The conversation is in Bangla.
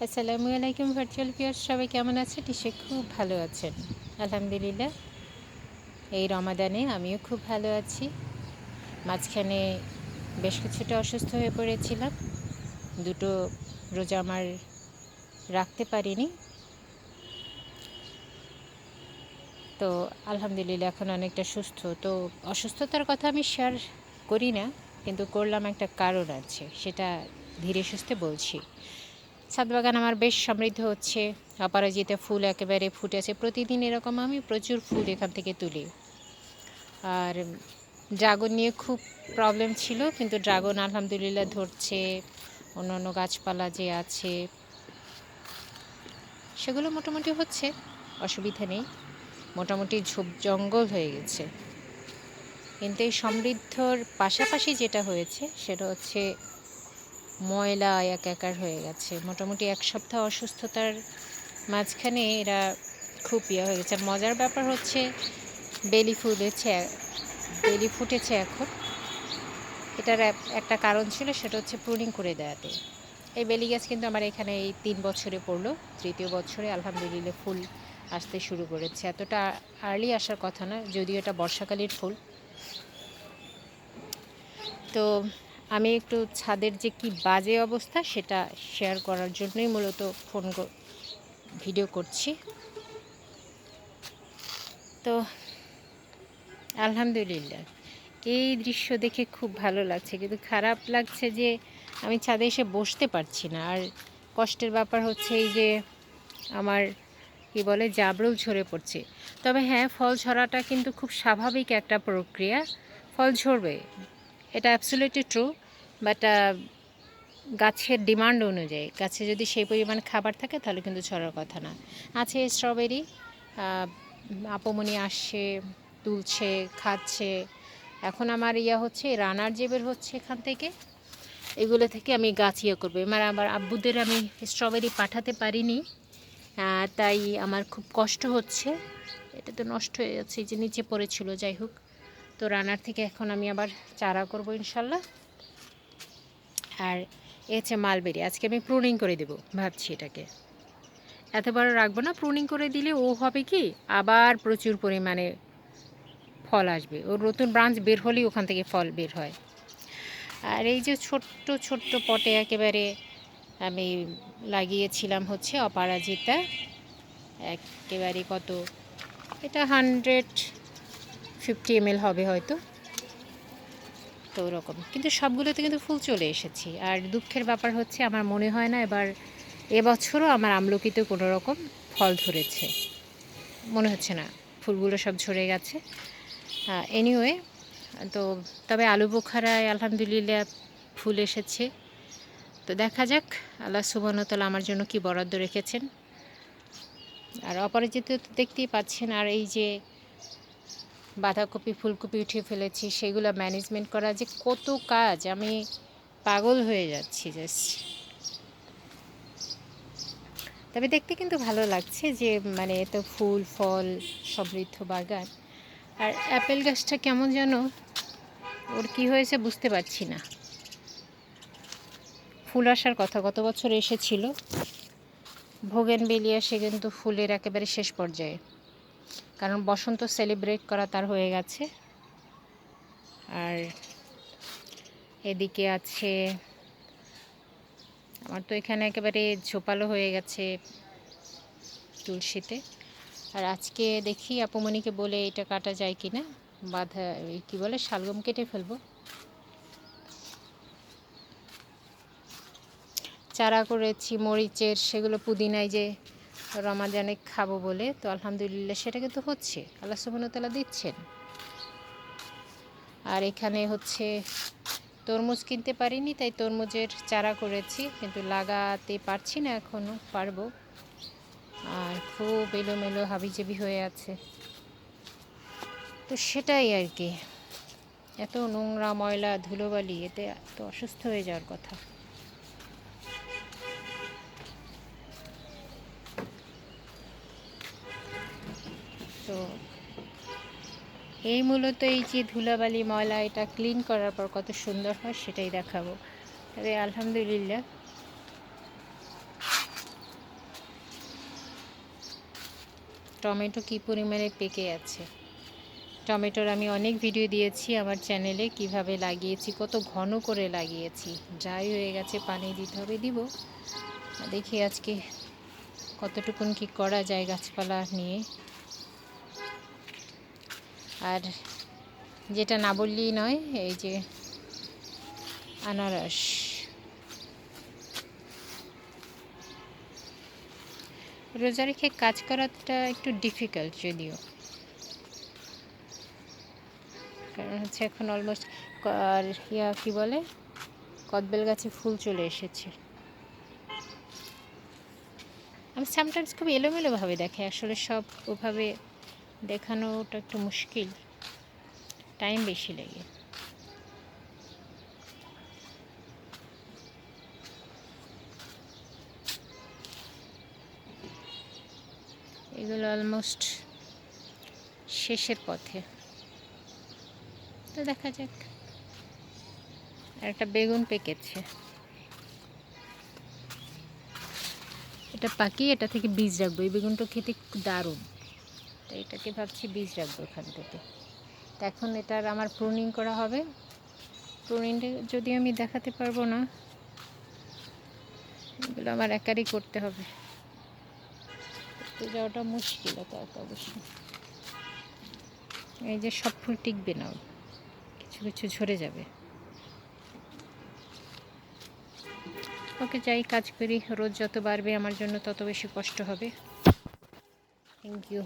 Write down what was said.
আসসালামু আলাইকুম ভার্চুয়াল ভিউয়ার্স, সবাই কেমন আছেন? নিশ্চয়ই খুব ভালো আছেন। আলহামদুলিল্লাহ, এই রমাদানে আমিও খুব ভালো আছি। মাঝখানে বেশ কিছুটা অসুস্থ হয়ে পড়েছিলাম, দুটো রোজা আমার রাখতে পারিনি। তো আলহামদুলিল্লাহ এখন অনেকটা সুস্থ। তো অসুস্থতার কথা আমি শেয়ার করি না, কিন্তু করলাম একটা কারণ আছে, সেটা ধীরে সুস্থে বলছি। ছাদ বাগান আমার বেশ সমৃদ্ধ হচ্ছে, অপরাজিতা ফুল একেবারে ফুটেছে। প্রতিদিন এরকম আমি প্রচুর ফুল এখান থেকে তুলি। আর ড্রাগন নিয়ে খুব প্রবলেম ছিল, কিন্তু ড্রাগন আলহামদুলিল্লাহ ধরছে। অন্য অন্য গাছপালা যে আছে সেগুলো মোটামুটি হচ্ছে, অসুবিধা নেই। মোটামুটি ঝোপ জঙ্গল হয়ে গেছে। কিন্তু এই সমৃদ্ধর পাশাপাশি যেটা হয়েছে সেটা হচ্ছে ময়লা একাকার হয়ে গেছে। মোটামুটি এক সপ্তাহ অসুস্থতার মাঝখানে এরা খুব হয়ে গেছে। আর মজার ব্যাপার হচ্ছে বেলি ফুটেছে এখন। এটার একটা কারণ ছিল, সেটা হচ্ছে প্রুনিং করে দেওয়াতে। এই বেলি গাছ কিন্তু আমার এখানে এই 3 বছরে পড়লো, তৃতীয় বছরে আলহামদুলিল্লাহ ফুল আসতে শুরু করেছে। এতটা আর্লি আসার কথা না, যদিও এটা বর্ষাকালীন ফুল। তো আমি একটু ছাদের যে কি বাজে অবস্থা সেটা শেয়ার করার জন্যই মূলত ভিডিও করছি। তো আলহামদুলিল্লাহ এই দৃশ্য দেখে খুব ভালো লাগছে, কিন্তু খারাপ লাগছে যে আমি ছাদে এসে বসতে পারছি না। আর কষ্টের ব্যাপার হচ্ছে এই যে আমার কি বলে জাবরুল ঝরে পড়ছে। তবে হ্যাঁ, ফল ঝরাটা কিন্তু খুব স্বাভাবিক একটা প্রক্রিয়া, ফল ঝরবে, এটা অ্যাবসলিউটলি ট্রু। বাট গাছের ডিমান্ড অনুযায়ী, গাছে যদি সেই পরিমাণ খাবার থাকে তাহলে কিন্তু ঝরার কথা না। আছে স্ট্রবেরি, আপমনি আসছে, তুলছে, খাচ্ছে। এখন আমার হচ্ছে রানার যে বের হচ্ছে এখান থেকে, এগুলো থেকে আমি গাছ করবো। মানে আমার আব্বুদের আমি স্ট্রবেরি পাঠাতে পারিনি, তাই আমার খুব কষ্ট হচ্ছে। এটা তো নষ্ট হয়ে যাচ্ছে, যে নিচে পড়েছিল। যাই হোক, তো রানার থেকে এখন আমি আবার চারা করব ইনশাল্লাহ। আর হচ্ছে মালবেরি, আজকে আমি প্রুনিং করে দেবো ভাবছি। এটাকে এত বড় রাখবো না, প্রুনিং করে দিলে ও হবে কি, আবার প্রচুর পরিমাণে ফল আসবে। ওর নতুন ব্রাঞ্চ বের হলেই ওখান থেকে ফল বের হয়। আর এই যে ছোট্ট ছোট্ট পটে একেবারে আমি লাগিয়েছিলাম হচ্ছে অপরাজিতা, একেবারে কত, এটা 150 ml হবে হয়তো, তো ওরকম। কিন্তু সবগুলোতে কিন্তু ফুল চলে এসেছি। আর দুঃখের ব্যাপার হচ্ছে আমার মনে হয় না এবছরও আমার আমলকিতে কোনো রকম ফল ধরেছে, মনে হচ্ছে না। ফুলগুলো সব ঝরে গেছে। এনিওয়ে, তো তবে আলু বোখারায় আলহামদুলিল্লাহ ফুল এসেছে। তো দেখা যাক আল্লাহ সুবহানাহু ওয়া তাআলা আমার জন্য কি বরাদ্দ রেখেছেন। আর অপরাজিত তো দেখতেই পাচ্ছেন। আর এই যে বাঁধাকপি ফুলকপি উঠিয়ে ফেলেছি, সেগুলো ম্যানেজমেন্ট করা যে কত কাজ, আমি পাগল হয়ে যাচ্ছি জাস্ট। তবে দেখতে কিন্তু ভালো লাগছে যে মানে এত ফুল ফল সমৃদ্ধ বাগান। আর অ্যাপেল গাছটা কেমন যেন, ওর কি হয়েছে বুঝতে পারছি না। ফুল আসার কথা, গত বছর এসেছিল। ভোগেনভেলিয়া সে কিন্তু ফুলের একেবারে শেষ পর্যায়ে, কারণ বসন্ত সেলিব্রেট করা তার হয়ে গেছে। আর এদিকে আছে আমার, তো এখানে একেবারে ঝোপালো হয়ে গেছে তুলসীতে। আর আজকে দেখি আপুমণিকে বলে এটা কাটা যায় কি না, বাঁধা কি বলে শালগম কেটে ফেলবো। চারা করেছি মরিচের, সেগুলো পুদিনায় যে রমাদানে খাবো বলে, তো আলহামদুলিল্লাহ সেটা কিন্তু হচ্ছে, আল্লাহ সুবহানাহু ওয়া তাআলা দিচ্ছেন। আর এখানে হচ্ছে তরমুজ কিনতে পারিনি, তাই তরমুজের চারা করেছি, কিন্তু লাগাতে পারছি না, এখনও পারবো। আর খুব এলোমেলো হাবিজাবি হয়ে আছে, তো সেটাই আর কি। এত নোংরা ময়লা ধুলোবালি, এতে তো অসুস্থ হয়ে যাওয়ার কথা। তো এই মূলত এই যে ধুলাবালি ময়লা, এটা ক্লিন করার পর কত সুন্দর হয় সেটাই দেখাবো। তবে আলহামদুলিল্লাহ টমেটো কী পরিমাণে পেকে আছে। টমেটোর আমি অনেক ভিডিও দিয়েছি আমার চ্যানেলে, কিভাবে লাগিয়েছি, কত ঘন করে লাগিয়েছি। ড্রাই হয়ে গেছে, পানি দিতে হবে, দিব। দেখি আজকে কতটুকুন কি করা যায় গাছপালা নিয়ে। আর যেটা না বললেই নয়, এই যে আনারস। রোজা রেখে কাজ করাটা একটু ডিফিকাল্ট যদিও, কারণ হচ্ছে এখন অলমোস্ট আর কি বলে, কদবেল গাছে ফুল চলে এসেছে। আমি সামটাইমস খুব এলোমেলোভাবে দেখে, আসলে সব ওভাবে দেখানোটা একটু মুশকিল, টাইম বেশি লাগে। এগুলো অলমোস্ট শেষের পথে, তো দেখা যাক। আর একটা বেগুন পেকেছে, এটা পাকিয়ে এটা থেকে বীজ রাখবো। এই বেগুনটা খেতে দারুণ, তো এটাকে ভাবছি বীজ রাখবো এখান থেকে। তো এখন এটার আমার প্রুনিং করা হবে। প্রুনিংটা যদি আমি দেখাতে পারবো না, এগুলো আমার একারই করতে হবে, করতে যাওয়াটা মুশকিল একা একা অবশ্যই। এই যে সব ফুল টিকবে না, কিছু কিছু ঝরে যাবে। ওকে, যাই কাজ করি, রোজ যত বাড়বে আমার জন্য তত বেশি কষ্ট হবে। Thank you.